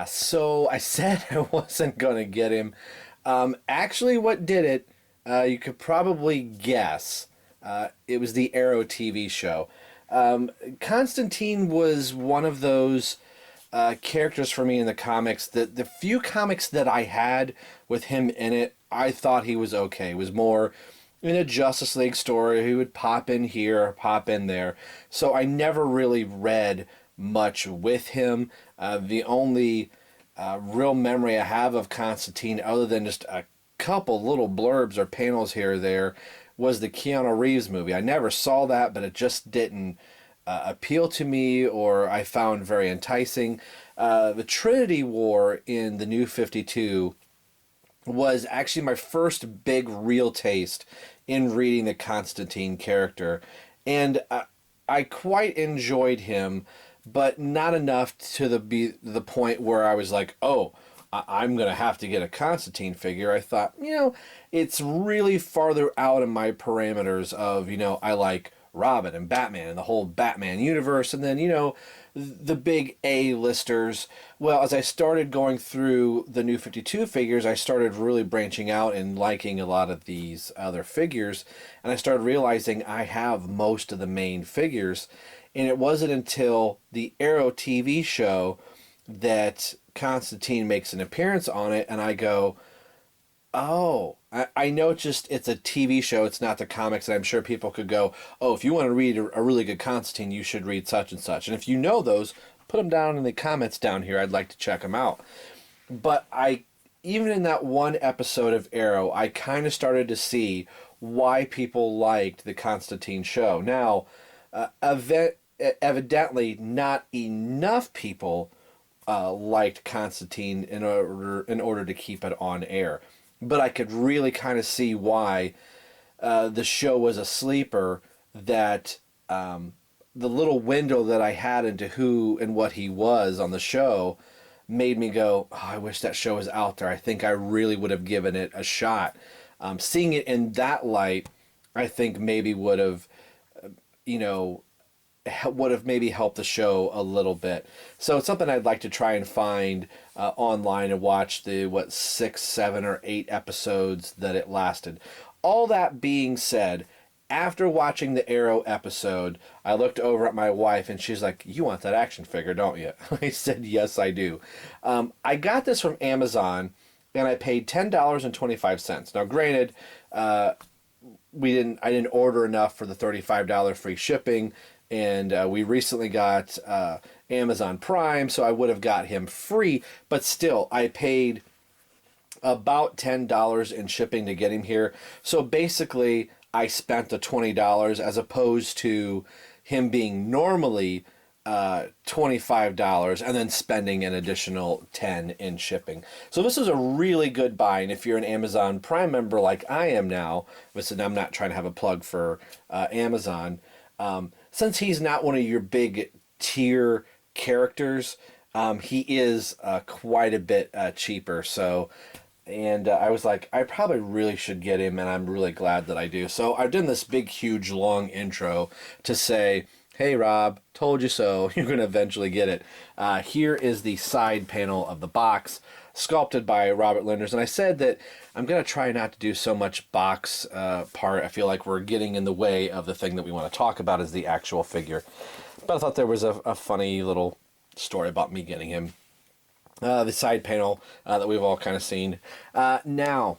So I said I wasn't going to get him. Actually, what did it, you could probably guess. It was the Arrow TV show. Constantine was one of those characters for me in the comics. The few comics that I had with him in it, I thought he was okay. It was more in a Justice League story. He would pop in here, pop in there. So I never really read much with him. The only real memory I have of Constantine, other than just a couple little blurbs or panels here or there, was the Keanu Reeves movie. I never saw that, but it just didn't appeal to me or I found very enticing. The Trinity War in the New 52 was actually my first big real taste in reading the Constantine character. And I quite enjoyed him, but not enough to the point where I was like, oh, I'm going to have to get a Constantine figure. I thought, it's really farther out in my parameters of, I like Robin and Batman and the whole Batman universe. And then, the big A-listers. Well, as I started going through the New 52 figures, I started really branching out and liking a lot of these other figures. And I started realizing I have most of the main figures. And it wasn't until the Arrow TV show that Constantine makes an appearance on it, and I go, oh, I know it's a TV show, it's not the comics, and I'm sure people could go, oh, if you want to read a really good Constantine, you should read such and such. And if you know those, put them down in the comments down here. I'd like to check them out. But even in that one episode of Arrow, I kind of started to see why people liked the Constantine show. Now, evidently, not enough people liked Constantine in order to keep it on air. But I could really kind of see why the show was a sleeper, that the little window that I had into who and what he was on the show made me go, oh, I wish that show was out there. I think I really would have given it a shot. Seeing it in that light, I think maybe would have, maybe helped the show a little bit. So it's something I'd like to try and find online and watch the 6, 7, or 8 episodes that it lasted. All that being said, after watching the Arrow episode, I looked over at my wife and she's like, you want that action figure, don't you? I said, yes, I do. I got this from Amazon and I paid $10.25. Now, granted, I didn't order enough for the $35 free shipping. And we recently got Amazon Prime, so I would have got him free. But still, I paid about $10 in shipping to get him here. So basically, I spent the $20 as opposed to him being normally $25 and then spending an additional $10 in shipping. So this is a really good buy. And if you're an Amazon Prime member like I am now, listen, I'm not trying to have a plug for Amazon. Since he's not one of your big tier characters, he is quite a bit cheaper. So, and I was like, I probably really should get him, and I'm really glad that I do. So I've done this big, huge, long intro to say, hey, Rob, told you so. You're going to eventually get it. Here is the side panel of the box, sculpted by Robert Linders. And I said that I'm going to try not to do so much box part. I feel like we're getting in the way of the thing that we want to talk about, is the actual figure. But I thought there was a funny little story about me getting him. The side panel that we've all kind of seen. Now,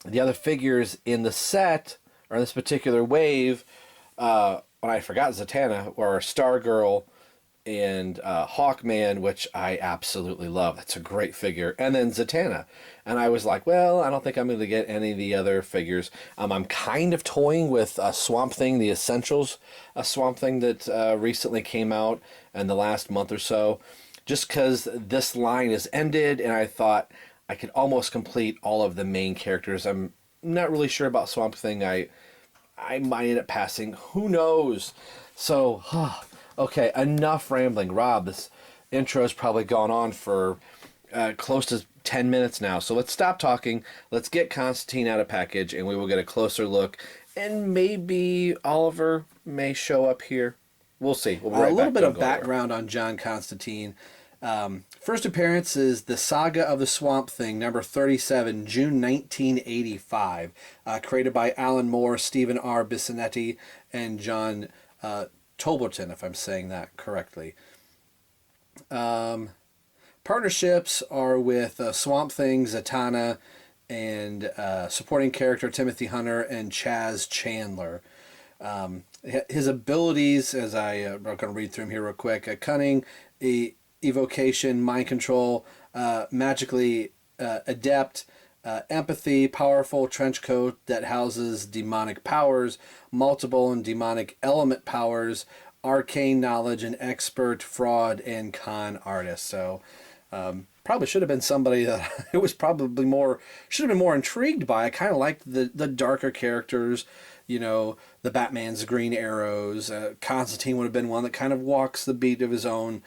the other figures in the set, or in this particular wave, when I forgot Zatanna, were Stargirl and Hawkman, which I absolutely love. That's a great figure. And then Zatanna. And I was like, well, I don't think I'm going to get any of the other figures. I'm kind of toying with Swamp Thing, the Essentials, a Swamp Thing that recently came out in the last month or so, just because this line is ended, and I thought I could almost complete all of the main characters. I'm not really sure about Swamp Thing. I might end up passing. Who knows? So, okay, enough rambling. Rob, this intro has probably gone on for close to 10 minutes now. So let's stop talking. Let's get Constantine out of package, and we will get a closer look. And maybe Oliver may show up here. We'll see. We'll be right a little back. bit Don't of go anywhere. background on John Constantine. First appearance is The Saga of the Swamp Thing, number 37, June 1985. Created by Alan Moore, Stephen R. Bissonette, and John Tolberton, if I'm saying that correctly. Partnerships are with Swamp Thing, Zatanna, and supporting character Timothy Hunter and Chaz Chandler. His abilities, as I'm going to read through them here real quick: cunning, evocation, mind control, magically adept, empathy, powerful trench coat that houses demonic powers, multiple and demonic element powers, arcane knowledge, and expert fraud and con artist. So probably should have been somebody that it was probably more, should have been more intrigued by. I kind of liked the darker characters, you know, the Batman's Green Arrows. Constantine would have been one that kind of walks the beat of his own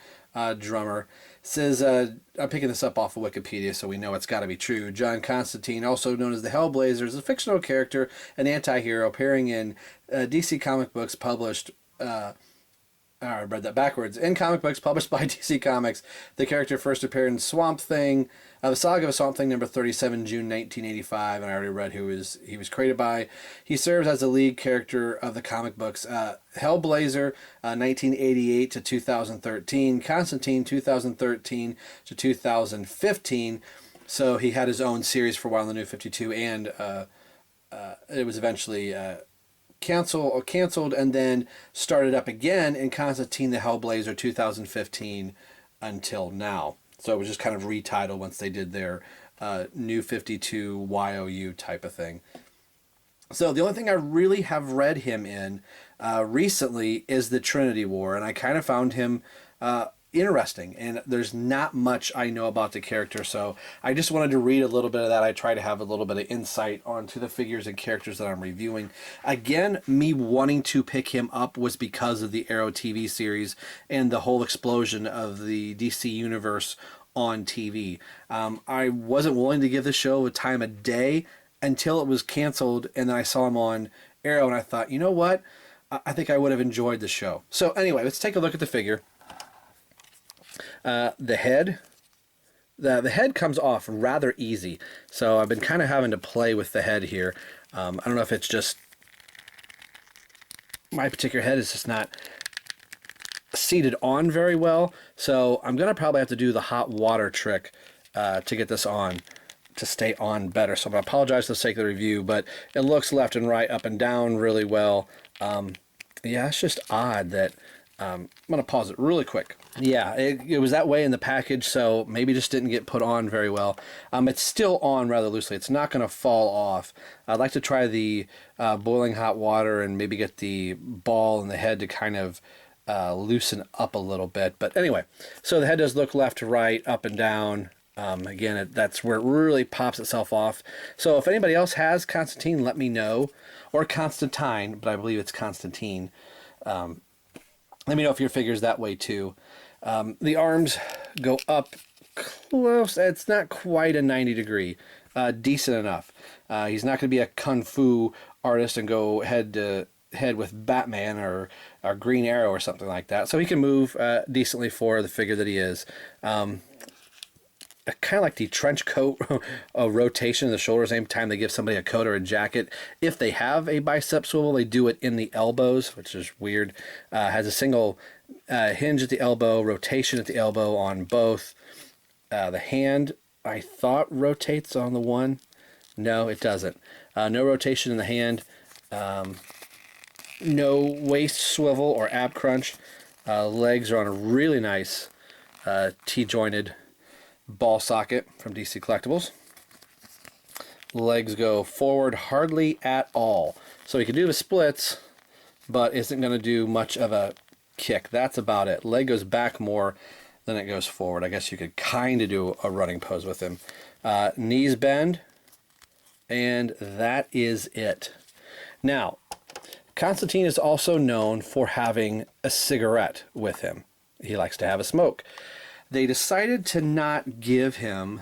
drummer. It says, I'm picking this up off of Wikipedia, so we know it's got to be true. John Constantine, also known as the Hellblazer, is a fictional character, an anti-hero, appearing in DC comic books published... I read that backwards. In comic books published by DC Comics, the character first appeared in Swamp Thing, The Saga of Swamp Thing, number 37, June 1985, and I already read who he was created by. He serves as the lead character of the comic books Hellblazer, 1988 to 2013, Constantine, 2013 to 2015. So he had his own series for a while in the New 52, and it was eventually... canceled and then started up again in Constantine the Hellblazer 2015 until now. So it was just kind of retitled once they did their New 52 YOU type of thing. So the only thing I really have read him in recently is the Trinity War, and I kind of found him interesting, and there's not much I know about the character, so I just wanted to read a little bit of that. I try to have a little bit of insight onto the figures and characters that I'm reviewing. Again, me wanting to pick him up was because of the Arrow TV series and the whole explosion of the DC universe on TV. I wasn't willing to give the show a time of day until it was canceled, and then I saw him on Arrow, and I thought, you know what? I think I would have enjoyed the show. So anyway, let's take a look at the figure. The head comes off rather easy, so I've been kind of having to play with the head here. I don't know if it's just my particular head is just not seated on very well, so I'm gonna probably have to do the hot water trick to get this on to stay on better. So I'm gonna apologize for the sake of the review, but it looks left and right, up and down really well. Yeah, it's just odd that I'm going to pause it really quick. Yeah, it was that way in the package, so maybe just didn't get put on very well. It's still on rather loosely. It's not going to fall off. I'd like to try the boiling hot water and maybe get the ball and the head to kind of loosen up a little bit. But anyway, so the head does look left to right, up and down. Again, that's where it really pops itself off. So if anybody else has Constantine, let me know. Or Constantine, but I believe it's Constantine. Let me know if your figure's that way too. The arms go up close. It's not quite a 90 degree. Decent enough. He's not going to be a kung fu artist and go head to head with Batman or Green Arrow or something like that. So he can move decently for the figure that he is. Kind of like the trench coat rotation of the shoulders. Every time they give somebody a coat or a jacket, if they have a bicep swivel, they do it in the elbows, which is weird. Has a single hinge at the elbow, rotation at the elbow on both. The hand, I thought, rotates on the one. No, it doesn't. No rotation in the hand. No waist swivel or ab crunch. Legs are on a really nice T-jointed ball socket from DC Collectibles. Legs go forward hardly at all. So he can do the splits, but isn't going to do much of a kick. That's about it. Leg goes back more than it goes forward. I guess you could kind of do a running pose with him. Knees bend, and that is it. Now, Constantine is also known for having a cigarette with him. He likes to have a smoke. They decided to not give him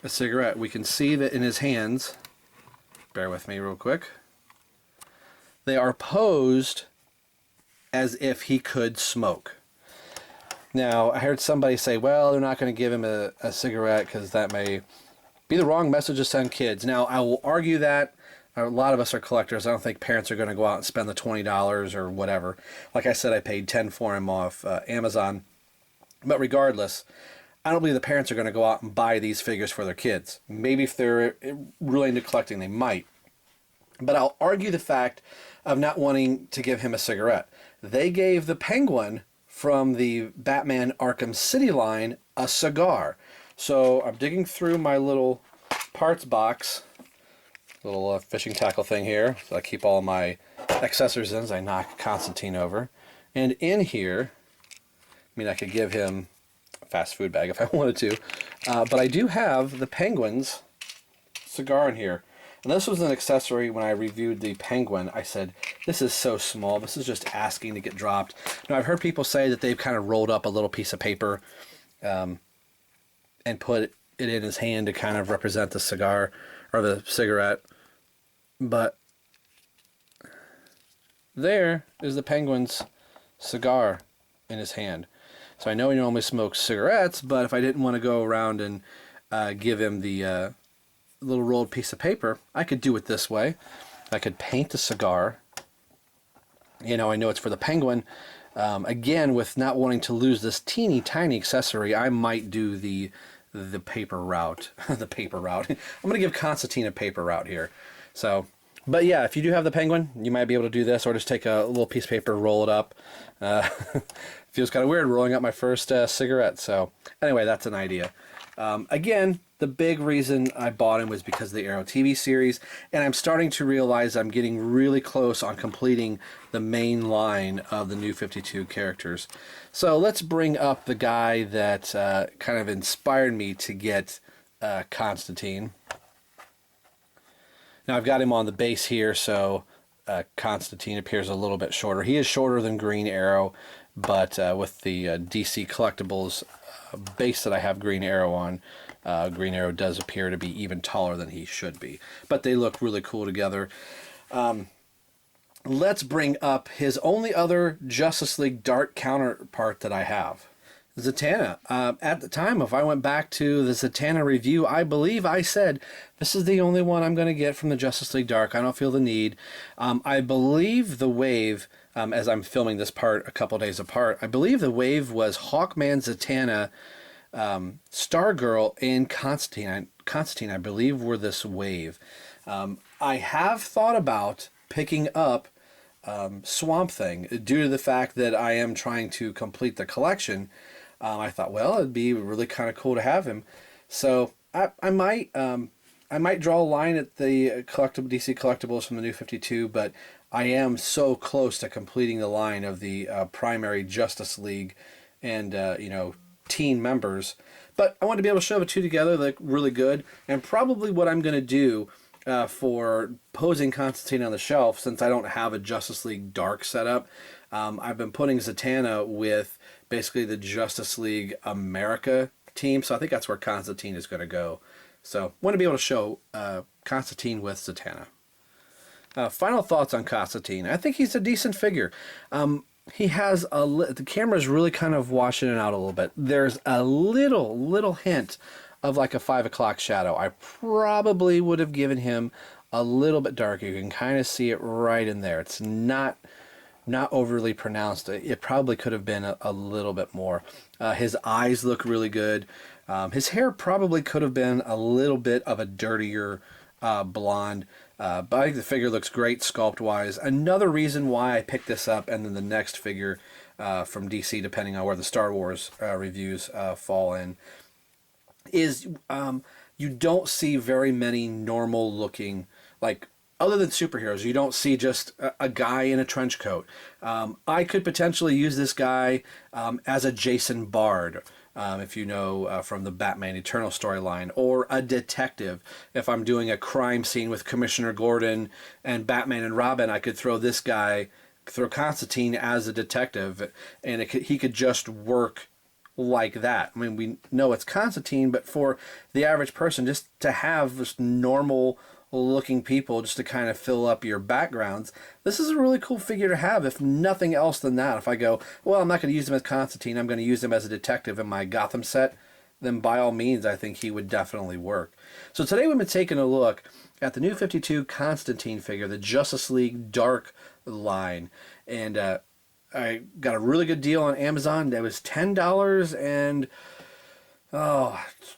a cigarette. We can see that in his hands, bear with me real quick, they are posed as if he could smoke. Now, I heard somebody say, well, they're not going to give him a cigarette because that may be the wrong message to send kids. Now, I will argue that a lot of us are collectors. I don't think parents are going to go out and spend the $20 or whatever. Like I said, I paid 10 for him off Amazon. But regardless, I don't believe the parents are going to go out and buy these figures for their kids. Maybe if they're really into collecting, they might. But I'll argue the fact of not wanting to give him a cigarette. They gave the Penguin from the Batman Arkham City line a cigar. So I'm digging through my little parts box, little fishing tackle thing here, so I keep all my accessories in as I knock Constantine over. And in here, I mean, I could give him a fast food bag if I wanted to, but I do have the Penguin's cigar in here. And this was an accessory when I reviewed the Penguin. I said, this is so small. This is just asking to get dropped. Now, I've heard people say that they've kind of rolled up a little piece of paper and put it in his hand to kind of represent the cigar or the cigarette. But there is the Penguin's cigar in his hand. So I know he normally smokes cigarettes, but if I didn't want to go around and give him the little rolled piece of paper, I could do it this way. I could paint the cigar. You know, I know it's for the Penguin. Again, with not wanting to lose this teeny tiny accessory, I might do the paper route. The paper route. I'm going to give Constantine a paper route here. So, but yeah, if you do have the Penguin, you might be able to do this, or just take a little piece of paper, roll it up. Feels kind of weird rolling up my first cigarette. So anyway, that's an idea. Again, the big reason I bought him was because of the Arrow TV series, and I'm starting to realize I'm getting really close on completing the main line of the New 52 characters. So let's bring up the guy that kind of inspired me to get Constantine. Now I've got him on the base here, so Constantine appears a little bit shorter. He is shorter than Green Arrow, but with the DC Collectibles base that I have Green Arrow on, Green Arrow does appear to be even taller than he should be. But they look really cool together. Let's bring up his only other Justice League Dark counterpart that I have. Zatanna. At the time, if I went back to the Zatanna review, I believe I said, this is the only one I'm going to get from the Justice League Dark. I don't feel the need. I believe the wave, as I'm filming this part a couple days apart, I believe the wave was Hawkman, Zatanna, Stargirl, and Constantine. Constantine, I believe, were this wave. I have thought about picking up Swamp Thing due to the fact that I am trying to complete the collection. I thought, well, it'd be really kind of cool to have him. So I might draw a line at the DC Collectibles from the New 52, but I am so close to completing the line of the primary Justice League and teen members. But I want to be able to show the two together. They look really good. And probably what I'm going to do for posing Constantine on the shelf, since I don't have a Justice League Dark setup, I've been putting Zatanna with basically the Justice League America team. So I think that's where Constantine is going to go. So I want to be able to show Constantine with Zatanna. Final thoughts on Constantine. I think he's a decent figure. He has the camera's really kind of washing it out a little bit. There's a little hint of like a 5 o'clock shadow. I probably would have given him a little bit darker. You can kind of see it right in there. It's not overly pronounced. It probably could have been a little bit more. His eyes look really good. His hair probably could have been a little bit of a dirtier blonde. But I think the figure looks great sculpt-wise. Another reason why I picked this up, and then the next figure from DC, depending on where the Star Wars reviews fall in, is you don't see very many normal-looking, like, other than superheroes, you don't see just a guy in a trench coat. I could potentially use this guy as a Jason Bard, if you know from the Batman Eternal storyline, or a detective. If I'm doing a crime scene with Commissioner Gordon and Batman and Robin, I could throw this guy, throw Constantine as a detective, and he could just work like that. I mean, we know it's Constantine, but for the average person, just to have this normal looking people just to kind of fill up your backgrounds, this is a really cool figure to have, if nothing else than that. If I go, well, I'm not going to use him as Constantine, I'm going to use him as a detective in my Gotham set, then by all means, I think he would definitely work. So today we've been taking a look at the new 52 Constantine figure, the Justice League Dark line. And I got a really good deal on Amazon. That was $10 and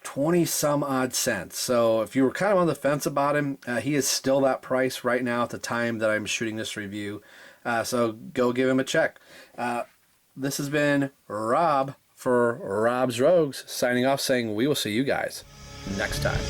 20 some odd cents. So if you were kind of on the fence about him, he is still that price right now at the time that I'm shooting this review. So go give him a check. This has been Rob for Rob's Rogues, signing off saying we will see you guys next time.